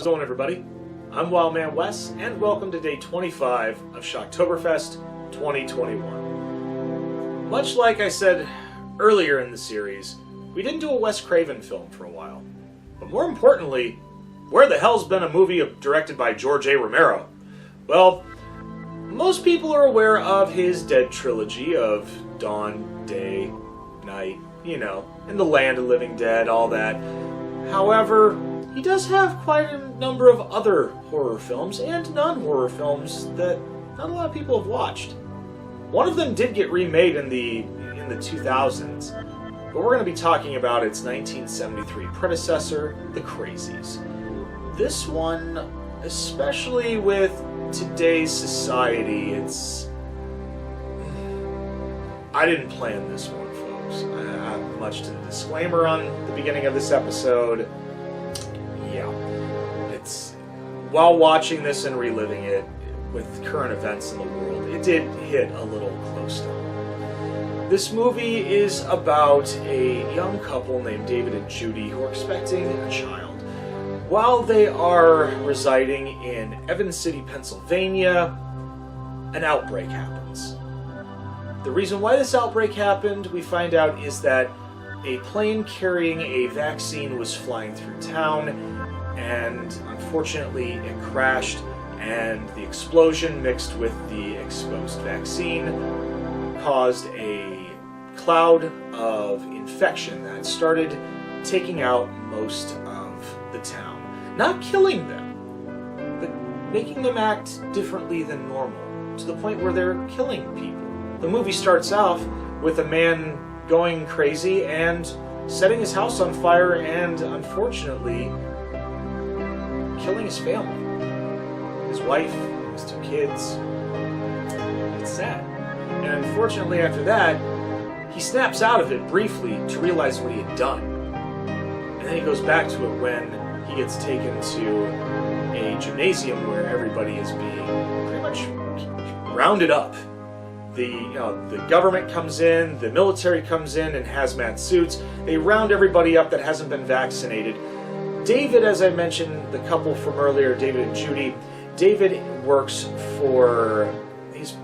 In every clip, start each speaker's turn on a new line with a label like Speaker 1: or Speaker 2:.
Speaker 1: How's it going, everybody? I'm Wildman Wes, and welcome to day 25 of Shocktoberfest 2021. Much like I said earlier in the series, we didn't do a Wes Craven film for a while. But more importantly, where the hell's been a movie directed by George A. Romero? Well, most people are aware of his Dead trilogy of Dawn, Day, Night, you know, In the Land of Living Dead, all that. However, he does have quite a number of other horror films and non-horror films that not a lot of people have watched. One of them did get remade in the 2000s, but we're going to be talking about its 1973 predecessor, The Crazies. This one, especially with today's society, I didn't plan this one, folks. I have much to the disclaimer on the beginning of this episode. Yeah, while watching this and reliving it with current events in the world, it did hit a little close to home. This movie is about a young couple named David and Judy who are expecting a child. While they are residing in Evans City, Pennsylvania, an outbreak happens. The reason why this outbreak happened, we find out, is that a plane carrying a vaccine was flying through town, and unfortunately it crashed, and the explosion mixed with the exposed vaccine caused a cloud of infection that started taking out most of the town. Not killing them, but making them act differently than normal, to the point where they're killing people. The movie starts off with a man going crazy and setting his house on fire and, unfortunately, killing his family. His wife, his 2 kids. It's sad. And unfortunately, after that, he snaps out of it briefly to realize what he had done. And then he goes back to it when he gets taken to a gymnasium where everybody is being pretty much rounded up. The government comes in, the military comes in hazmat suits. They round everybody up that hasn't been vaccinated. David, as I mentioned, the couple from earlier, David and Judy, David works for, he's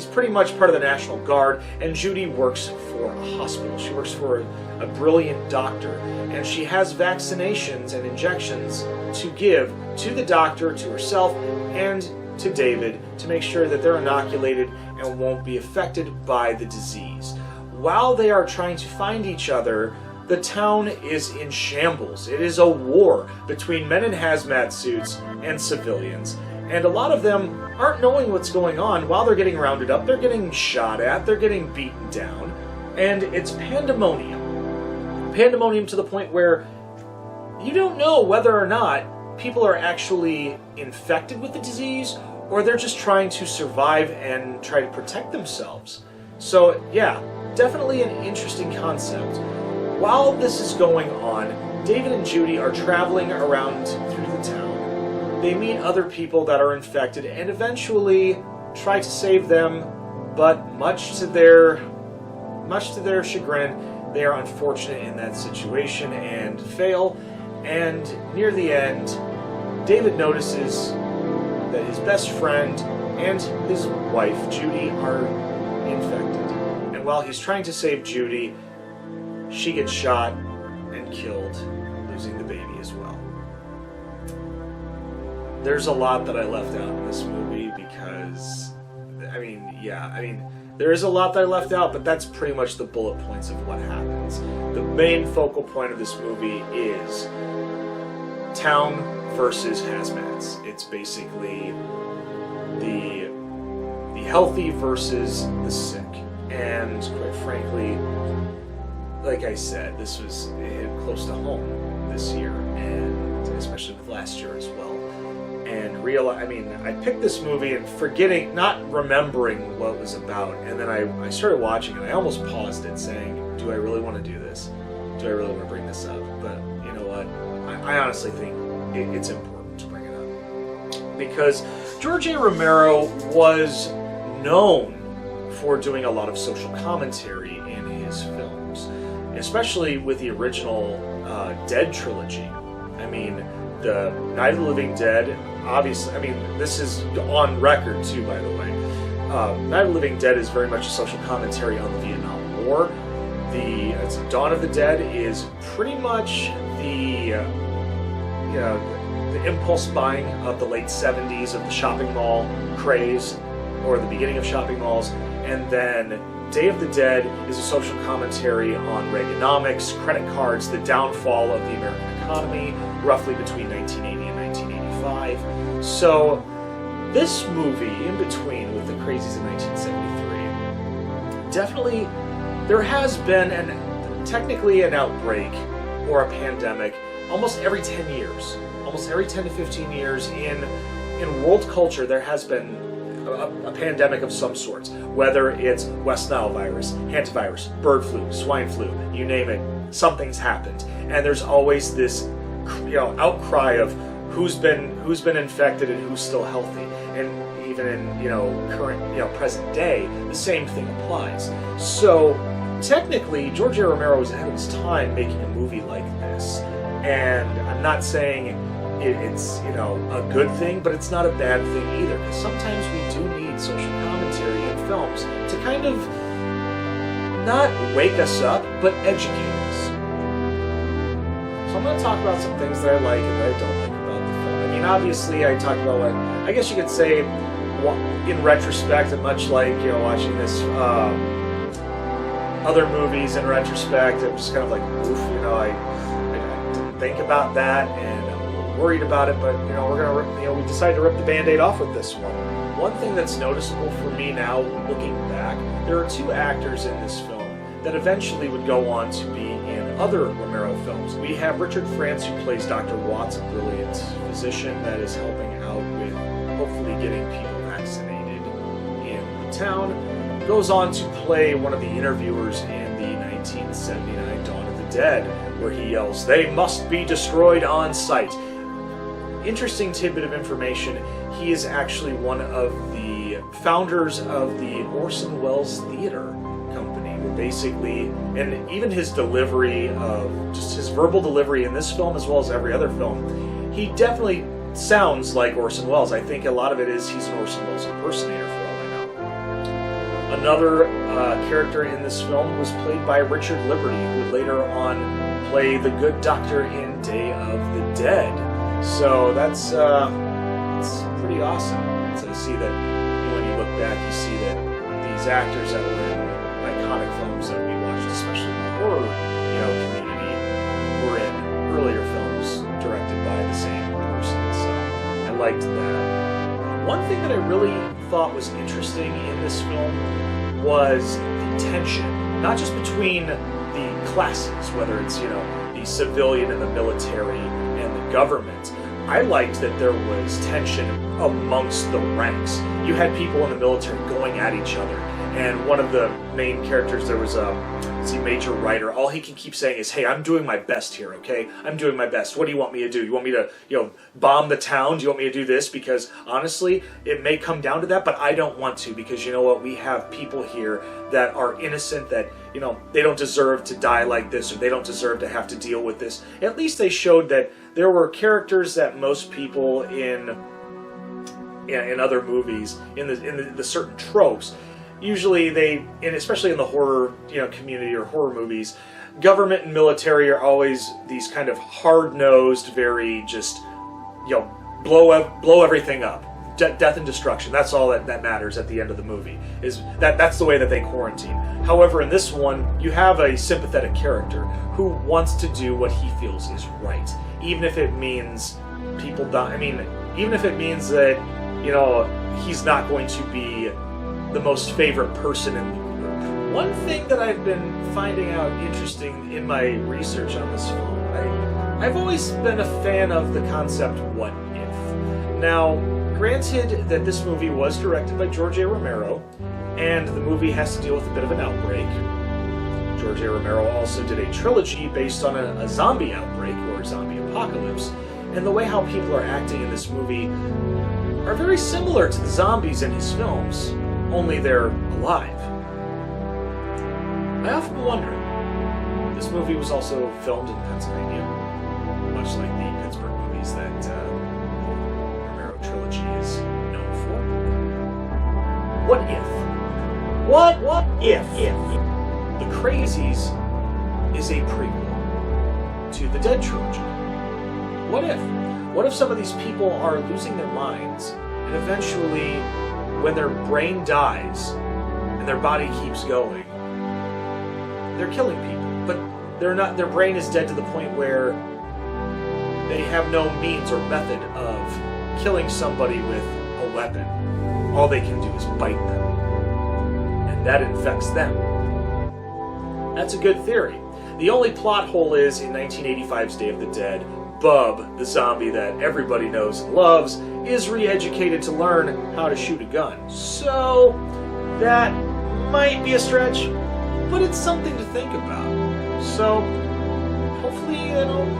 Speaker 1: pretty much part of the National Guard, and Judy works for a hospital. She works for a brilliant doctor, and she has vaccinations and injections to give to the doctor, to herself, and to David to make sure that they're inoculated and won't be affected by the disease. While they are trying to find each other, the town is in shambles. It is a war between men in hazmat suits and civilians, and a lot of them aren't knowing what's going on. While they're getting rounded up, they're getting shot at, they're getting beaten down, and it's pandemonium. Pandemonium to the point where you don't know whether or not people are actually infected with the disease or they're just trying to survive and try to protect themselves. So yeah, definitely an interesting concept. While this is going on, David and Judy are traveling around through the town. They meet other people that are infected and eventually try to save them, but much to their chagrin, they are unfortunate in that situation and fail. And near the end, David notices that his best friend and his wife, Judy, are infected. And while he's trying to save Judy, she gets shot and killed, losing the baby as well. There's a lot that I left out in this movie because, there is a lot that I left out, but that's pretty much the bullet points of what happens. The main focal point of this movie is town versus hazmats. It's basically the healthy versus the sick. And quite frankly, like I said, this was hit close to home this year, and especially with last year as well. And I picked this movie and not remembering what it was about, and then I started watching it. I almost paused it saying, do I really want to do this? Do I really want to bring this up? But you know what? I honestly think it's important to bring it up. Because George A. Romero was known for doing a lot of social commentary in his films, especially with the original Dead trilogy. I mean, the Night of the Living Dead, obviously, I mean, this is on record too, by the way. Night of the Living Dead is very much a social commentary on the Vietnam War. Dawn of the Dead is pretty much the impulse buying of the late 70s of the shopping mall craze, or the beginning of shopping malls, and then Day of the Dead is a social commentary on Reaganomics, credit cards, the downfall of the American economy, roughly between 1980 and 1985. So this movie, in between with the Crazies in 1973, definitely there has been technically an outbreak or a pandemic almost every 10 years. Almost every 10 to 15 years in world culture there has been a pandemic of some sorts, whether it's West Nile virus, hantavirus, bird flu, swine flu, you name it, something's happened. And there's always this outcry of who's been infected and who's still healthy. And even in current present day, the same thing applies. So technically George A. Romero was ahead of his time making a movie like this. And I'm not saying it's a good thing, but it's not a bad thing either, because sometimes we do need social commentary in films to kind of not wake us up, but educate us. So I'm going to talk about some things that I like and that I don't like about the film. I mean, obviously I talk about what I guess you could say in retrospect, and much like watching this other movies in retrospect, I'm just kind of like, oof, I didn't think about that, and worried about it, but we decided to rip the band-aid off with this one. One thing that's noticeable for me now, looking back, there are two actors in this film that eventually would go on to be in other Romero films. We have Richard Frantz, who plays Dr. Watts, a brilliant physician that is helping out with hopefully getting people vaccinated in the town. Goes on to play one of the interviewers in the 1979 Dawn of the Dead, where he yells, "They must be destroyed on sight." Interesting tidbit of information, he is actually one of the founders of the Orson Welles Theater Company, where basically, and even his delivery of, just his verbal delivery in this film as well as every other film, he definitely sounds like Orson Welles. I think a lot of it is he's an Orson Welles impersonator, for all I know. Another character in this film was played by Richard Liberty, who would later on play the good doctor in Day of the Dead. So that's pretty awesome to see that when you look back, you see that these actors that were in iconic films that we watched, especially in the horror community, were in earlier films directed by the same person. So I liked that. One thing that I really thought was interesting in this film was the tension, not just between the classes, whether it's the civilian and the military and the government. I liked that there was tension amongst the ranks. You had people in the military going at each other, and one of the main characters, there was Major Ryder. All he can keep saying is, "Hey, I'm doing my best here, okay? I'm doing my best. What do you want me to do? You want me to, bomb the town? Do you want me to do this? Because honestly, it may come down to that, but I don't want to, because you know what? We have people here that are innocent, that, they don't deserve to die like this, or they don't deserve to have to deal with this." At least they showed that there were characters that most people in other movies, in the certain tropes, usually and especially in the horror community or horror movies, government and military are always these kind of hard-nosed, very just blow everything up, death and destruction. That's all that matters at the end of the movie. That's the way that they quarantine. However, in this one, you have a sympathetic character who wants to do what he feels is right, even if it means people die. I mean, even if it means that he's not going to be the most favorite person in the group. One thing that I've been finding out interesting in my research on this film, I've always been a fan of the concept what if. Now, granted that this movie was directed by George A. Romero, and the movie has to deal with a bit of an outbreak. George A. Romero also did a trilogy based on a zombie outbreak, or a zombie apocalypse, and the way how people are acting in this movie are very similar to the zombies in his films, only they're alive. I often wonder, this movie was also filmed in Pennsylvania, much like the Pittsburgh movie movies that the Romero trilogy is known for. What if? What if the Crazies is a prequel to the Dead trilogy? What if? What if some of these people are losing their minds, and eventually, when their brain dies and their body keeps going, they're killing people, but they're not. Their brain is dead to the point where they have no means or method of killing somebody with a weapon. All they can do is bite them, and that infects them. That's a good theory. The only plot hole is in 1985's Day of the Dead, Bub, the zombie that everybody knows and loves, is re-educated to learn how to shoot a gun. So that might be a stretch, but it's something to think about. So hopefully,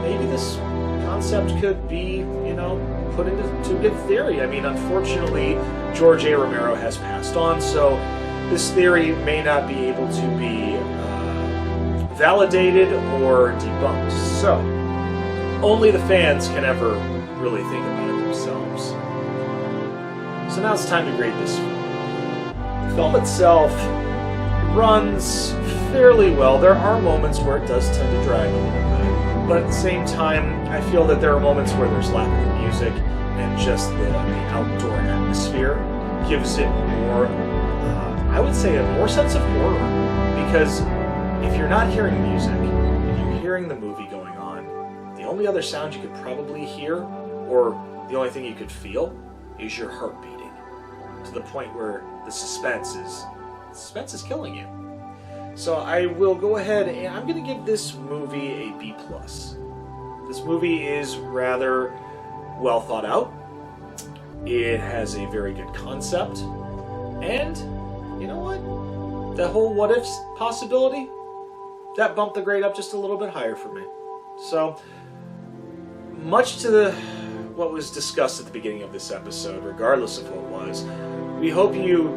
Speaker 1: maybe this concept could be, put into good theory. I mean, unfortunately, George A. Romero has passed on, so this theory may not be able to be validated or debunked. So only the fans can ever really think about it themselves. So now it's time to grade this film. The film itself runs fairly well. There are moments where it does tend to drag a little bit, but at the same time, I feel that there are moments where there's lack of music and just the outdoor atmosphere gives it more, I would say, a more sense of horror. Because if you're not hearing music, if you're hearing the movie going on, the only other sound you could probably hear, or the only thing you could feel, is your heart beating, to the point where the suspense is killing you. So I will go ahead and I'm going to give this movie a B+. This movie is rather well thought out. It has a very good concept. And, you know what? The whole what ifs possibility, that bumped the grade up just a little bit higher for me. So, much to what was discussed at the beginning of this episode, regardless of what it was, we hope you,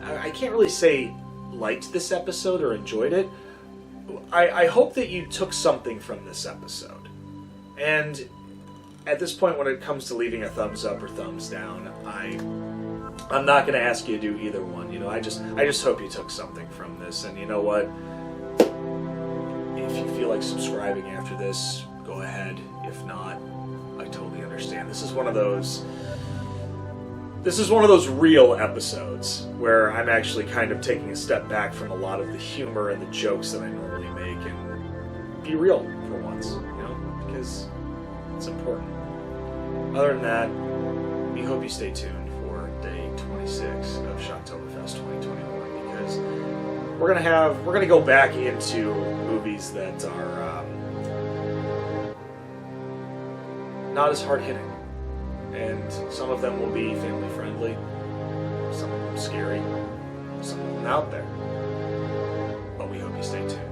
Speaker 1: I can't really say liked this episode or enjoyed it. I hope that you took something from this episode. And at this point, when it comes to leaving a thumbs up or thumbs down, I'm not going to ask you to do either one. I just hope you took something from this. And you know what? If you feel like subscribing after this, go ahead. If not, I totally understand. This is one of those real episodes where I'm actually kind of taking a step back from a lot of the humor and the jokes that I normally make and be real for once, because it's important. Other than that, we hope you stay tuned for day 26 of SHOCKTOBERFEST 2021, because we're gonna go back into movies that are not as hard hitting. And some of them will be family friendly, some of them scary, some of them out there. But we hope you stay tuned.